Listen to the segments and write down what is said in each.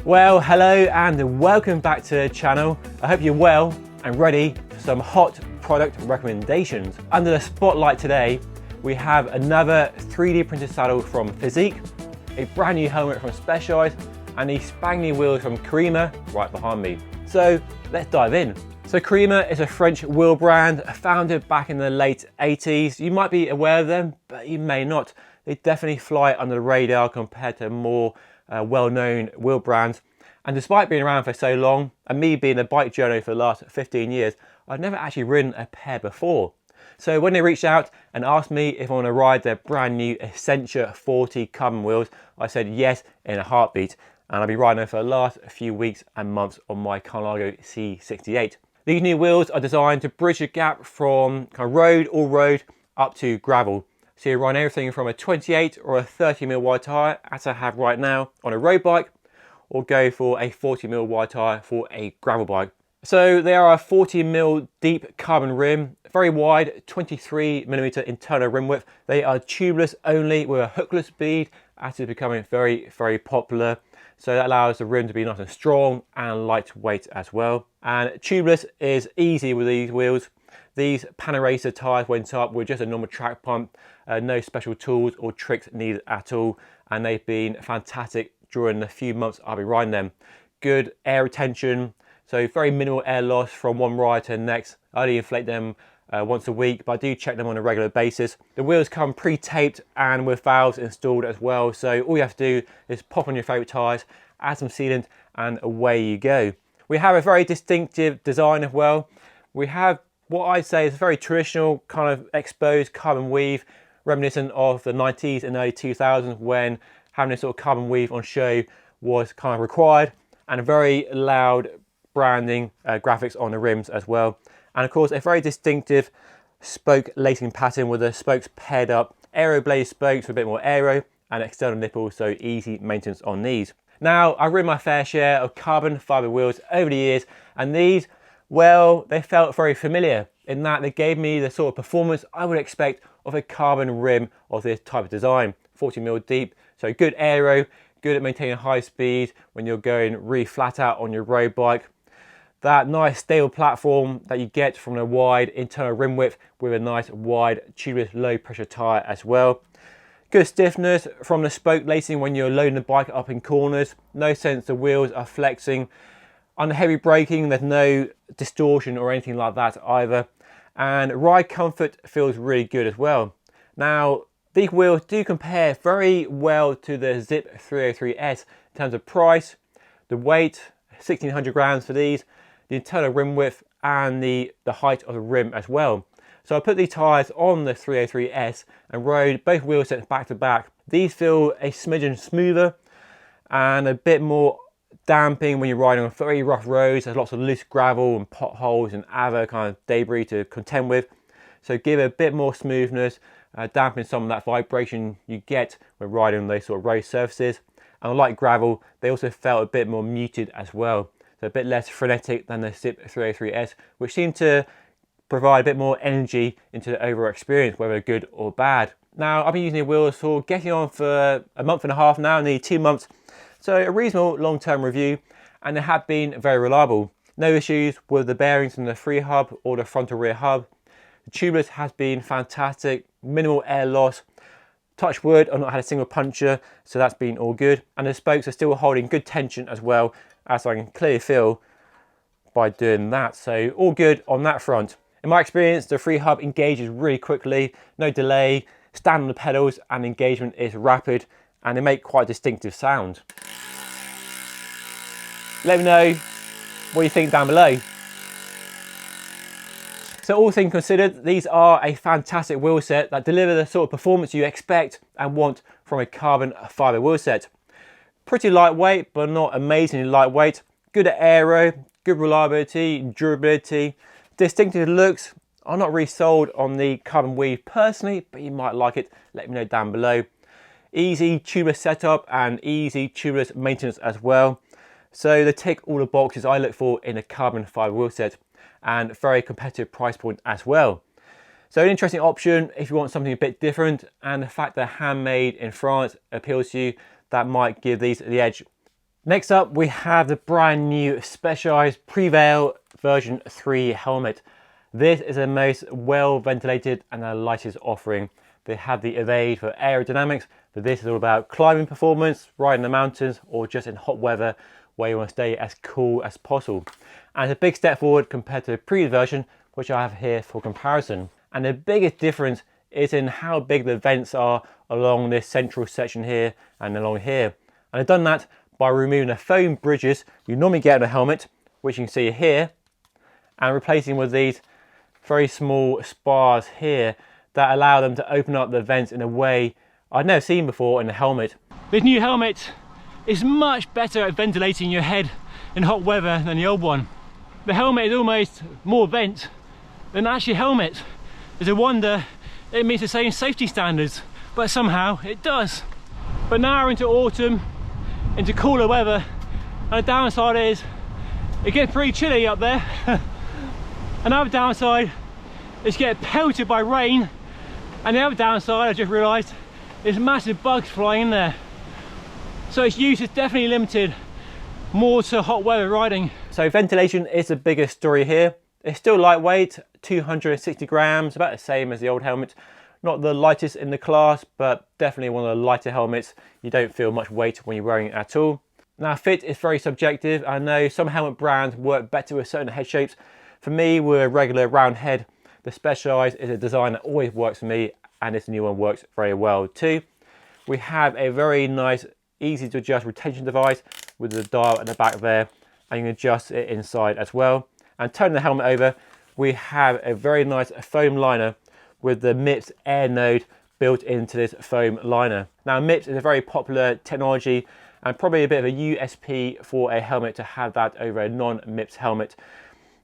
Well, hello and welcome back to the channel. I hope you're well and ready for some hot product recommendations. Under the spotlight today, we have another 3D printed saddle from Fizik, a brand new helmet from Specialized, and these spangly wheels from Corima right behind me. So let's dive in. So Corima is a French wheel brand founded back in the late 80s. You might be aware of them, but you may not. They definitely fly under the radar compared to more well-known wheel brands. And despite being around for so long, and me being a bike journo for the last 15 years, I've never actually ridden a pair before. So when they reached out and asked me if I want to ride their brand new Essentia 40 carbon wheels, I said yes in a heartbeat. And I'll be riding them for the last few weeks and months on my Carlago C68. These new wheels are designed to bridge the gap from kind of all road up to gravel. So you run everything from a 28 or a 30mm wide tyre, as I have right now, on a road bike, or go for a 40mm wide tyre for a gravel bike. So they are a 40mm deep carbon rim, very wide, 23mm internal rim width. They are tubeless only with a hookless bead, as is becoming very, very popular. So that allows the rim to be nice and strong and lightweight as well. And tubeless is easy with these wheels. These Panaracer tyres went up with just a normal track pump, no special tools or tricks needed at all, and they've been fantastic during the few months I've been riding them. Good air retention, so very minimal air loss from one ride to the next. I only inflate them once a week, but I do check them on a regular basis. The wheels come pre-taped and with valves installed as well, so all you have to do is pop on your favourite tyres, add some sealant, and away you go. We have a very distinctive design as well. We have what I'd say is a very traditional kind of exposed carbon weave, reminiscent of the 90s and early 2000s when having this sort of carbon weave on show was kind of required, and a very loud branding graphics on the rims as well. And of course, a very distinctive spoke lacing pattern with the spokes paired up, aero blade spokes with a bit more aero, and external nipples, so easy maintenance on these. Now, I've ridden my fair share of carbon fibre wheels over the years, and these, well, they felt very familiar in that they gave me the sort of performance I would expect of a carbon rim of this type of design. 40mm deep, so good aero, good at maintaining high speed when you're going really flat out on your road bike. That nice stable platform that you get from a wide internal rim width with a nice wide tubeless low pressure tyre as well. Good stiffness from the spoke lacing when you're loading the bike up in corners. No sense the wheels are flexing. Under heavy braking, there's no distortion or anything like that either. And ride comfort feels really good as well. Now, these wheels do compare very well to the Zip 303S in terms of price, the weight, 1600 grams for these, the internal rim width, and the height of the rim as well. So I put these tyres on the 303S and rode both wheel sets back to back. These feel a smidgen smoother and a bit more damping when you're riding on very rough roads. There's lots of loose gravel and potholes and other kind of debris to contend with. So give it a bit more smoothness, dampen some of that vibration you get when riding on those sort of road surfaces. And like gravel, they also felt a bit more muted as well. So a bit less frenetic than the Zip 303S, which seemed to provide a bit more energy into the overall experience, whether good or bad. Now, I've been using the wheels for getting on for a month and a half now, nearly 2 months. So a reasonable long-term review, and they have been very reliable. No issues with the bearings in the free hub or the frontal rear hub. The tubeless has been fantastic, minimal air loss. Touch wood, I've not had a single puncture, so that's been all good. And the spokes are still holding good tension as well, as I can clearly feel by doing that. So all good on that front. In my experience, the free hub engages really quickly, no delay, stand on the pedals, and engagement is rapid, and they make quite a distinctive sound. Let me know what you think down below. So all things considered, these are a fantastic wheel set that deliver the sort of performance you expect and want from a carbon fibre wheel set. Pretty lightweight, but not amazingly lightweight. Good at aero, good reliability, durability. Distinctive looks. I'm not really sold on the carbon weave personally, but you might like it. Let me know down below. Easy tubeless setup and easy tubeless maintenance as well. So they tick all the boxes I look for in a carbon fibre wheel set, and very competitive price point as well. So an interesting option if you want something a bit different, and the fact they're handmade in France appeals to you. That might give these the edge Next up, we have the brand new Specialized Prevail version 3 helmet. This is the most well ventilated and the lightest offering. They have the Evade for aerodynamics, but this is all about climbing performance, riding the mountains, or just in hot weather where you want to stay as cool as possible. And it's a big step forward compared to the previous version, which I have here for comparison. And the biggest difference is in how big the vents are along this central section here and along here. And I've done that by removing the foam bridges you normally get in a helmet, which you can see here, and replacing with these very small spars here that allow them to open up the vents in a way I'd never seen before in a helmet. This new helmet is much better at ventilating your head in hot weather than the old one. The helmet is almost more vent than actually a helmet. It's a wonder it meets the same safety standards, but somehow it does. But now into autumn, into cooler weather, and the downside is it gets pretty chilly up there. Another downside is you get pelted by rain, and the other downside I just realised is massive bugs flying in there. So its use is definitely limited more to hot weather riding. So ventilation is the biggest story here. It's still lightweight, 260 grams, about the same as the old helmet. Not the lightest in the class, but definitely one of the lighter helmets. You don't feel much weight when you're wearing it at all. Now fit is very subjective. I know some helmet brands work better with certain head shapes. For me, with a regular round head, the Specialized is a design that always works for me, and this new one works very well too. We have a very nice, easy to adjust retention device with the dial at the back there, and you can adjust it inside as well. And turning the helmet over, we have a very nice foam liner with the MIPS air node built into this foam liner. Now MIPS is a very popular technology and probably a bit of a USP for a helmet to have that over a non-MIPS helmet.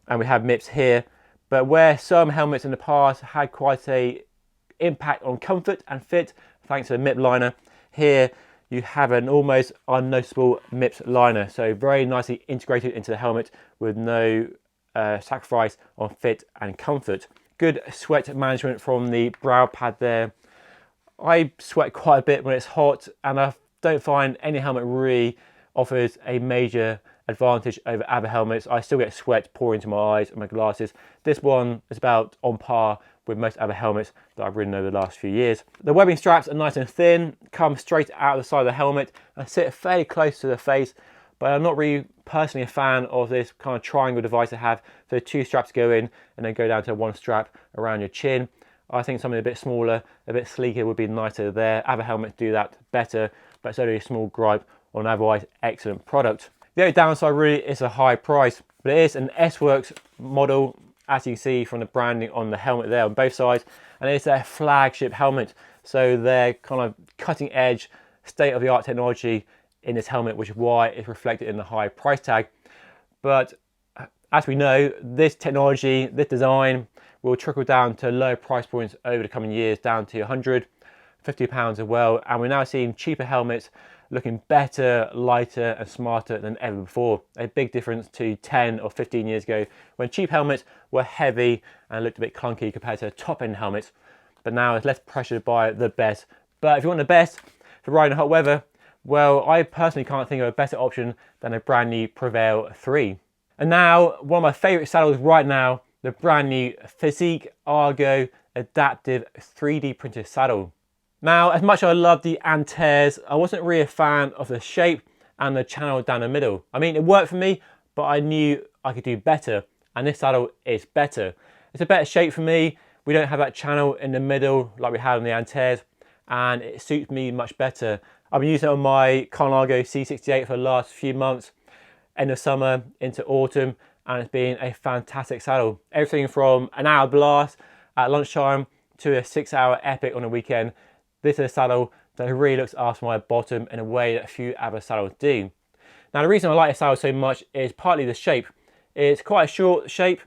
And we have MIPS here, but where some helmets in the past had quite a impact on comfort and fit thanks to the MIP liner, here you have an almost unnoticeable MIPS liner, so very nicely integrated into the helmet with no sacrifice on fit and comfort. Good sweat management from the brow pad there. I sweat quite a bit when it's hot, and I don't find any helmet really offers a major advantage over other helmets. I still get sweat pouring into my eyes and my glasses. This one is about on par with most other helmets that I've ridden over the last few years. The webbing straps are nice and thin, come straight out of the side of the helmet and sit fairly close to the face, but I'm not really personally a fan of this kind of triangle device to have. So 2 straps go in and then go down to 1 strap around your chin. I think something a bit smaller, a bit sleeker would be nicer there. Other helmets do that better, but it's only a small gripe on an otherwise excellent product. The only downside really is a high price, but it is an S-Works model, as you can see from the branding on the helmet there on both sides, and it's their flagship helmet. So they're kind of cutting edge, state-of-the-art technology in this helmet, which is why it's reflected in the high price tag. But as we know, this technology, this design will trickle down to lower price points over the coming years, down to £150 as well. And we're now seeing cheaper helmets looking better, lighter and smarter than ever before. A big difference to 10 or 15 years ago when cheap helmets were heavy and looked a bit clunky compared to top-end helmets. But now it's less pressured by the best. But if you want the best for riding in hot weather, well, I personally can't think of a better option than a brand new Prevail 3. And now, one of my favourite saddles right now, the brand new Fizik Argo Adaptive 3D printed saddle. Now, as much as I love the antares, I wasn't really a fan of the shape and the channel down the middle. I mean, it worked for me, but I knew I could do better, and this saddle is better. It's a better shape for me. We don't have that channel in the middle like we had on the antares, and it suits me much better. I've been using it on my Carnago C68 for the last few months, end of summer into autumn, and it's been a fantastic saddle. Everything from an hour blast at lunchtime to a 6-hour epic on a weekend. This is a saddle that really looks after my bottom in a way that a few other saddles do. Now the reason I like this saddle so much is partly the shape. It's quite a short shape,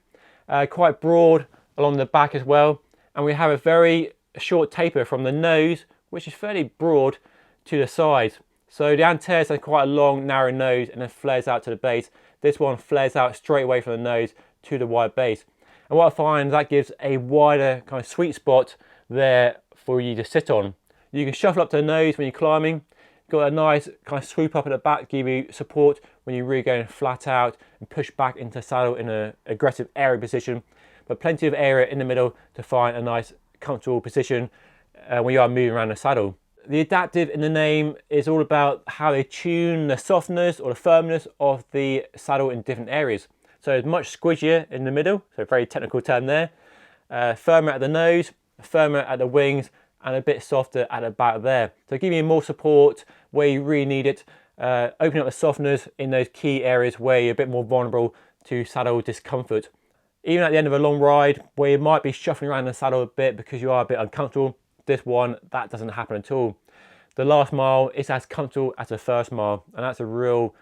quite broad along the back as well, and we have a very short taper from the nose, which is fairly broad, to the sides. So the antares has quite a long narrow nose and then flares out to the base. This one flares out straight away from the nose to the wide base. And what I find, that gives a wider kind of sweet spot there for you to sit on. You can shuffle up to the nose when you're climbing. Got a nice kind of swoop up at the back, give you support when you're really going flat out and push back into the saddle in an aggressive aerial position. But plenty of area in the middle to find a nice comfortable position when you are moving around the saddle. The adaptive in the name is all about how they tune the softness or the firmness of the saddle in different areas. So it's much squishier in the middle, so a very technical term there. Firmer at the nose, firmer at the wings, and a bit softer at the back there. So giving you more support where you really need it, opening up the softness in those key areas where you're a bit more vulnerable to saddle discomfort. Even at the end of a long ride where you might be shuffling around the saddle a bit because you are a bit uncomfortable, this one, that doesn't happen at all. The last mile is as comfortable as the first mile, and that's a real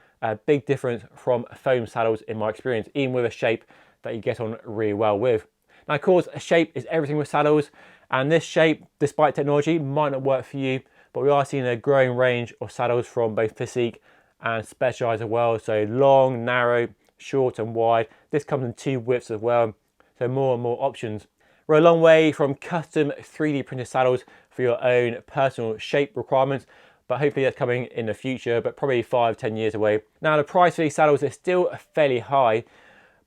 big difference from foam saddles in my experience, even with a shape that you get on really well with. Now, of course, a shape is everything with saddles, and this shape, despite technology, might not work for you, but we are seeing a growing range of saddles from both Fizik and Specialized as well, so long, narrow, short and wide. This comes in 2 widths as well, so more and more options. We're a long way from custom 3D printed saddles for your own personal shape requirements, but hopefully that's coming in the future, but probably 5-10 years away. Now, the price for these saddles is still fairly high,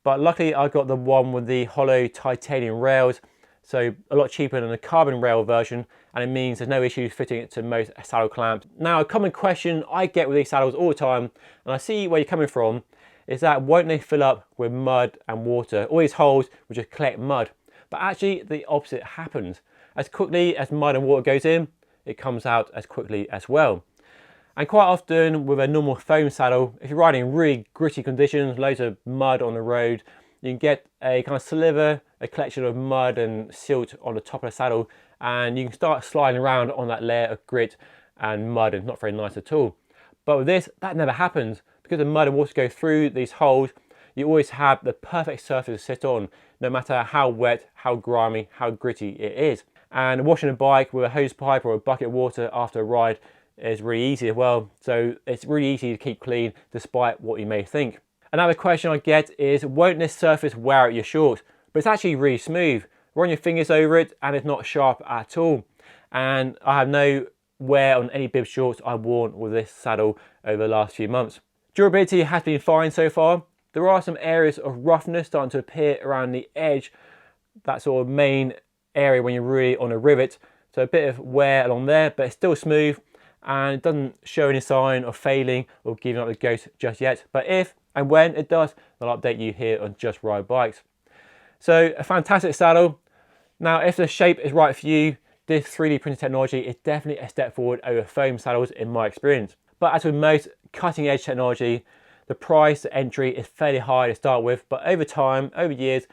but luckily I got the one with the hollow titanium rails, so a lot cheaper than the carbon rail version, and it means there's no issues fitting it to most saddle clamps. Now, a common question I get with these saddles all the time, and I see where you're coming from, is that won't they fill up with mud and water? All these holes will just collect mud. But actually the opposite happens. As quickly as mud and water goes in, it comes out as quickly as well. And quite often with a normal foam saddle, if you're riding in really gritty conditions, loads of mud on the road, you can get a kind of sliver, a collection of mud and silt on the top of the saddle, and you can start sliding around on that layer of grit and mud, and it's not very nice at all. But with this, that never happens. Because the mud and water go through these holes, you always have the perfect surface to sit on, no matter how wet, how grimy, how gritty it is. And washing a bike with a hose pipe or a bucket of water after a ride is really easy as well. So it's really easy to keep clean despite what you may think. Another question I get is, won't this surface wear out your shorts? But it's actually really smooth. Run your fingers over it and it's not sharp at all. And I have no wear on any bib shorts I've worn with this saddle over the last few months. Durability has been fine so far. There are some areas of roughness starting to appear around the edge, that sort of main area when you're really on a rivet. So a bit of wear along there, but it's still smooth and it doesn't show any sign of failing or giving up the ghost just yet. But if and when it does, I'll update you here on Just Ride Bikes. So a fantastic saddle. Now, if the shape is right for you, this 3D printed technology is definitely a step forward over foam saddles in my experience. But as with most cutting edge technology, the price to entry is fairly high to start with, but over time, over years,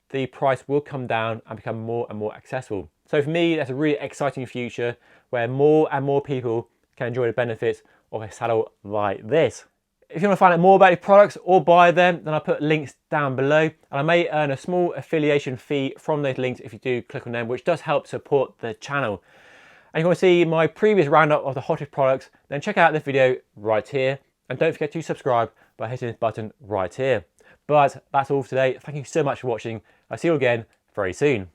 the price will come down and become more and more accessible. So for me, that's a really exciting future where more and more people can enjoy the benefits of a saddle like this. If you want to find out more about these products or buy them, then I'll put links down below, and I may earn a small affiliation fee from those links if you do click on them, which does help support the channel. And if you want to see my previous roundup of the hottest products, then check out this video right here. And don't forget to subscribe by hitting this button right here. But that's all for today. Thank you so much for watching. I'll see you again very soon.